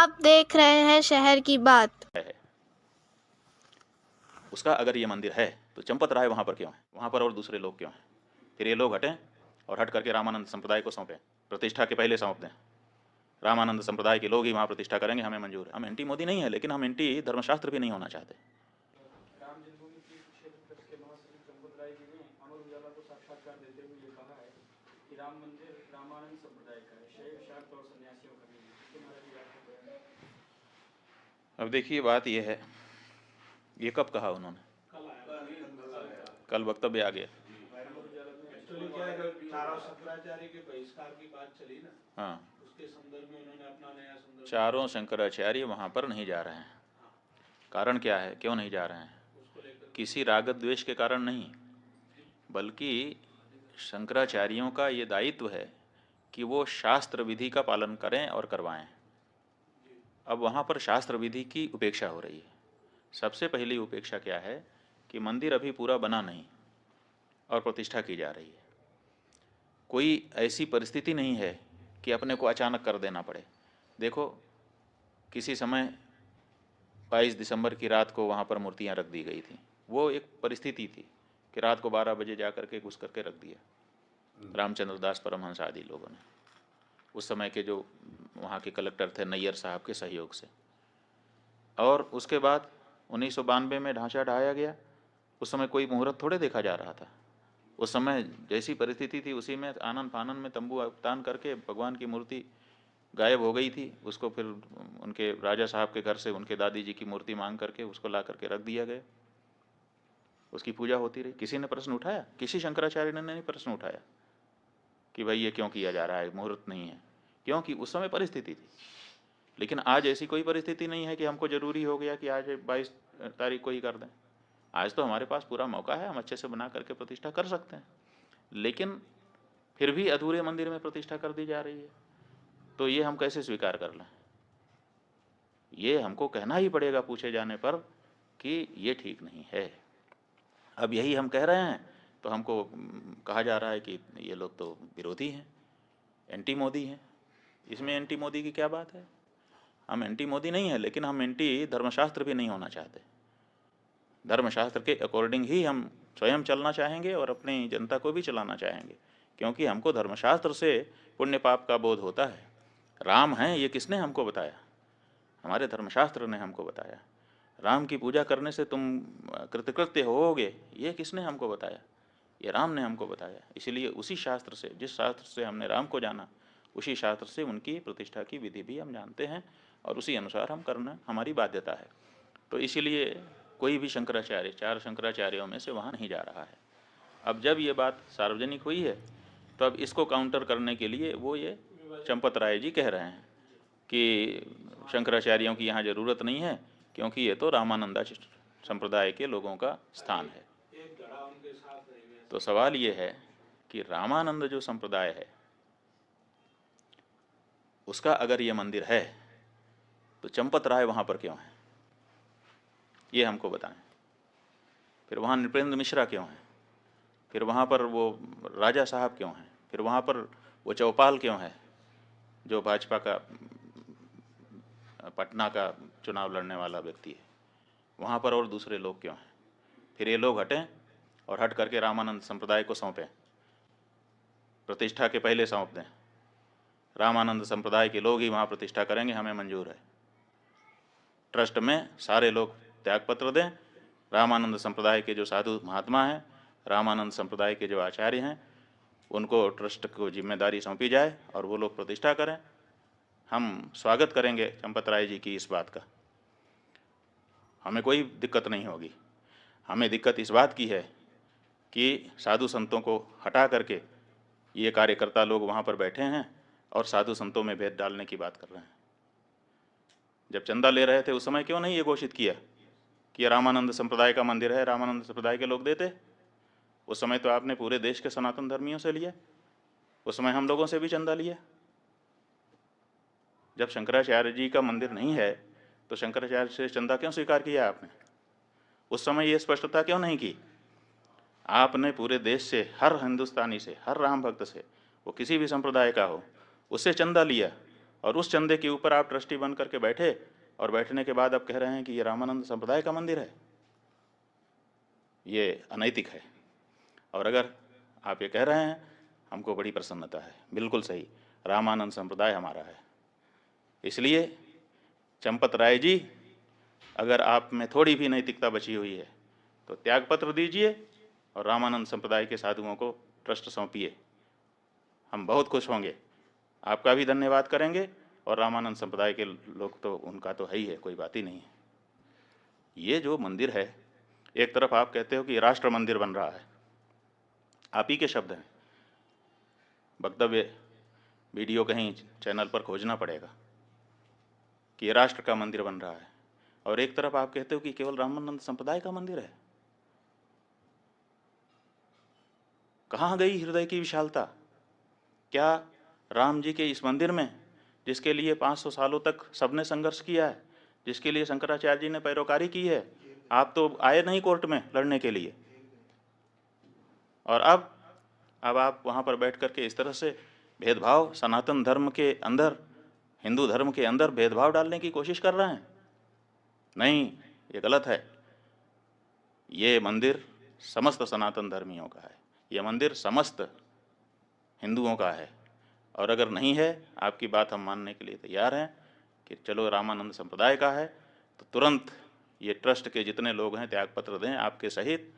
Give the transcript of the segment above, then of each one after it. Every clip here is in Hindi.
आप देख रहे हैं शहर की बात। है। उसका अगर ये मंदिर है तो चंपत राय वहाँ पर क्यों है, वहाँ पर और दूसरे लोग क्यों हैं? फिर ये लोग हटें और हट करके रामानंद संप्रदाय को सौंपें, प्रतिष्ठा के पहले सौंप दें। रामानंद संप्रदाय के लोग ही वहाँ प्रतिष्ठा करेंगे, हमें मंजूर है। हम एंटी मोदी नहीं है, लेकिन हम एंटी धर्मशास्त्र भी नहीं होना चाहते। राम जन्मभूमि तीर्थ क्षेत्र ट्रस्ट के महासचिव चंपत राय जी ने अमर उजाला को साक्षात्कार देते हुए ये कहा है कि राम मंदिर रामानंद संप्रदाय का है, शैव शाक्त और सन्यासियों का नहीं है। इसके महाराज जी आपको बयान है। अब देखिए, बात यह है, ये कब कहा उन्होंने? कल वक्तव्य आ गया। एक्चुअली क्या है, चारों शंकराचार्य के बहिष्कार की बात चली ना, हाँ, उसके संदर्भ में उन्होंने अपना नया संदर्भ चारों शंकराचार्य वहाँ पर नहीं जा रहे हैं। कारण क्या है, क्यों नहीं जा रहे हैं? उसको लेकर किसी राग द्वेष के कारण नहीं, बल्कि शंकराचार्यों का ये दायित्व है कि वो शास्त्र विधि का पालन करें और करवाएं। अब वहाँ पर शास्त्र विधि की उपेक्षा हो रही है। सबसे पहली उपेक्षा क्या है कि मंदिर अभी पूरा बना नहीं और प्रतिष्ठा की जा रही है। कोई ऐसी परिस्थिति नहीं है कि अपने को अचानक कर देना पड़े। देखो, किसी समय 22 दिसंबर की रात को वहाँ पर मूर्तियाँ रख दी गई थी। वो एक परिस्थिति थी कि रात को 12 बजे जा करके घुस करके रख दिया रामचंद्र दास परमहंस आदि लोगों ने, उस समय के जो वहाँ के कलेक्टर थे नैयर साहब के सहयोग से। और उसके बाद 1992 में ढांचा ढाया गया। उस समय कोई मुहूर्त थोड़े देखा जा रहा था। उस समय जैसी परिस्थिति थी उसी में आनन फानन में तंबू तान करके भगवान की मूर्ति गायब हो गई थी। उसको फिर उनके राजा साहब के घर से उनके दादी जी की मूर्ति मांग करके उसको ला करके रख दिया गया। उसकी पूजा होती रही। किसी ने प्रश्न उठाया? किसी शंकराचार्य ने नहीं प्रश्न उठाया कि भाई ये क्यों किया जा रहा है, मुहूर्त नहीं है। क्योंकि उस समय परिस्थिति थी। लेकिन आज ऐसी कोई परिस्थिति नहीं है कि हमको जरूरी हो गया कि आज 22 तारीख को ही कर दें। आज तो हमारे पास पूरा मौका है, हम अच्छे से बना करके प्रतिष्ठा कर सकते हैं। लेकिन फिर भी अधूरे मंदिर में प्रतिष्ठा कर दी जा रही है, तो ये हम कैसे स्वीकार कर लें? ये हमको कहना ही पड़ेगा पूछे जाने पर कि ये ठीक नहीं है। अब यही हम कह रहे हैं तो हमको कहा जा रहा है कि ये लोग तो विरोधी हैं, एंटी मोदी हैं। इसमें एंटी मोदी की क्या बात है? हम एंटी मोदी नहीं है, लेकिन हम एंटी धर्मशास्त्र भी नहीं होना चाहते। धर्मशास्त्र के अकॉर्डिंग ही हम स्वयं चलना चाहेंगे और अपनी जनता को भी चलाना चाहेंगे, क्योंकि हमको धर्मशास्त्र से पुण्य पाप का बोध होता है। राम हैं ये किसने हमको बताया? हमारे धर्मशास्त्र ने हमको बताया। राम की पूजा करने से तुम कृतकृत्य होोगे, ये किसने हमको बताया? ये राम ने हमको बताया। इसलिए उसी शास्त्र से, जिस शास्त्र से हमने राम को जाना, उसी शास्त्र से उनकी प्रतिष्ठा की विधि भी हम जानते हैं और उसी अनुसार हम करना हमारी बाध्यता है। तो इसीलिए कोई भी शंकराचार्य, चार शंकराचार्यों में से वहाँ नहीं जा रहा है। अब जब ये बात सार्वजनिक हुई है तो अब इसको काउंटर करने के लिए वो ये चंपत राय जी कह रहे हैं कि शंकराचार्यों की यहाँ ज़रूरत नहीं है, क्योंकि ये तो रामानंदा संप्रदाय के लोगों का स्थान है। एक धड़ा उनके साथ रहेंगे। तो सवाल ये है कि रामानंद जो संप्रदाय है उसका अगर ये मंदिर है तो चंपत राय वहाँ पर क्यों है, ये हमको बताएं। फिर वहाँ नृपेंद्र मिश्रा क्यों है? फिर वहाँ पर वो राजा साहब क्यों हैं? फिर वहाँ पर वो चौपाल क्यों है जो भाजपा का पटना का चुनाव लड़ने वाला व्यक्ति है? वहाँ पर और दूसरे लोग क्यों हैं? फिर ये लोग हटें और हट करके रामानंद संप्रदाय को सौंपें, प्रतिष्ठा के पहले सौंप दें। रामानंद संप्रदाय के लोग ही वहाँ प्रतिष्ठा करेंगे, हमें मंजूर है। ट्रस्ट में सारे लोग त्यागपत्र दें। रामानंद संप्रदाय के जो साधु महात्मा हैं, रामानंद संप्रदाय के जो आचार्य हैं, उनको ट्रस्ट को जिम्मेदारी सौंपी जाए और वो लोग प्रतिष्ठा करें। हम स्वागत करेंगे चंपत राय जी की इस बात का, हमें कोई दिक्कत नहीं होगी। हमें दिक्कत इस बात की है कि साधु संतों को हटा करके ये कार्यकर्ता लोग वहाँ पर बैठे हैं और साधु संतों में भेद डालने की बात कर रहे हैं। जब चंदा ले रहे थे उस समय क्यों नहीं ये घोषित किया कि ये रामानंद संप्रदाय का मंदिर है, रामानंद संप्रदाय के लोग देते? उस समय तो आपने पूरे देश के सनातन धर्मियों से लिया, उस समय हम लोगों से भी चंदा लिया। जब शंकराचार्य जी का मंदिर नहीं है तो शंकराचार्य से चंदा क्यों स्वीकार किया आपने? उस समय ये स्पष्टता क्यों नहीं की? आपने पूरे देश से, हर हिंदुस्तानी से, हर राम भक्त से, वो किसी भी संप्रदाय का हो, उससे चंदा लिया और उस चंदे के ऊपर आप ट्रस्टी बन करके बैठे और बैठने के बाद आप कह रहे हैं कि ये रामानंद संप्रदाय का मंदिर है, ये अनैतिक है। और अगर आप ये कह रहे हैं हमको बड़ी प्रसन्नता है, बिल्कुल सही, रामानंद संप्रदाय हमारा है। इसलिए चंपत राय जी, अगर आप में थोड़ी भी नैतिकता बची हुई है तो त्यागपत्र दीजिए और रामानंद संप्रदाय के साधुओं को ट्रस्ट सौंपिए। हम बहुत खुश होंगे, आपका भी धन्यवाद करेंगे और रामानंद संप्रदाय के लोग तो उनका तो है ही है, कोई बात ही नहीं है। ये जो मंदिर है, एक तरफ आप कहते हो कि राष्ट्र मंदिर बन रहा है, आप ही के शब्द हैं, वक्तव्य वीडियो कहीं चैनल पर खोजना पड़ेगा कि ये राष्ट्र का मंदिर बन रहा है, और एक तरफ आप कहते हो कि केवल रामानंद संप्रदाय का मंदिर है। कहाँ गई हृदय की विशालता? क्या राम जी के इस मंदिर में, जिसके लिए 500 सालों तक सबने संघर्ष किया है, जिसके लिए शंकराचार्य जी ने पैरोकारी की है, आप तो आए नहीं कोर्ट में लड़ने के लिए, और अब आप वहाँ पर बैठ करके इस तरह से भेदभाव, सनातन धर्म के अंदर, हिंदू धर्म के अंदर भेदभाव डालने की कोशिश कर रहे हैं। नहीं, ये गलत है। ये मंदिर समस्त सनातन धर्मियों का है, ये मंदिर समस्त हिंदुओं का है, और अगर नहीं है, आपकी बात हम मानने के लिए तैयार हैं कि चलो रामानंद संप्रदाय का है, तो तुरंत ये ट्रस्ट के जितने लोग हैं त्यागपत्र दें आपके सहित,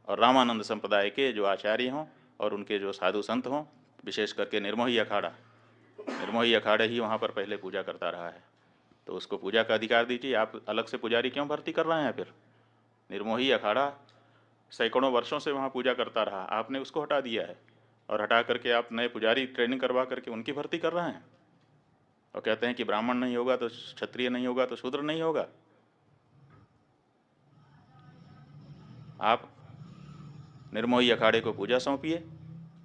और रामानंद संप्रदाय के जो आचार्य हों और उनके जो साधु संत हों, विशेष करके निर्मोही अखाड़ा ही वहाँ पर पहले पूजा करता रहा है, तो उसको पूजा का अधिकार दीजिए। आप अलग से पुजारी क्यों भर्ती कर रहे हैं? फिर निर्मोही अखाड़ा सैकड़ों वर्षों से वहाँ पूजा करता रहा, आपने उसको हटा दिया है, और हटा करके आप नए पुजारी ट्रेनिंग करवा करके उनकी भर्ती कर रहे हैं, और कहते हैं कि ब्राह्मण नहीं होगा तो क्षत्रिय नहीं होगा तो शूद्र नहीं होगा। आप निर्मोही अखाड़े को पूजा सौंपिए,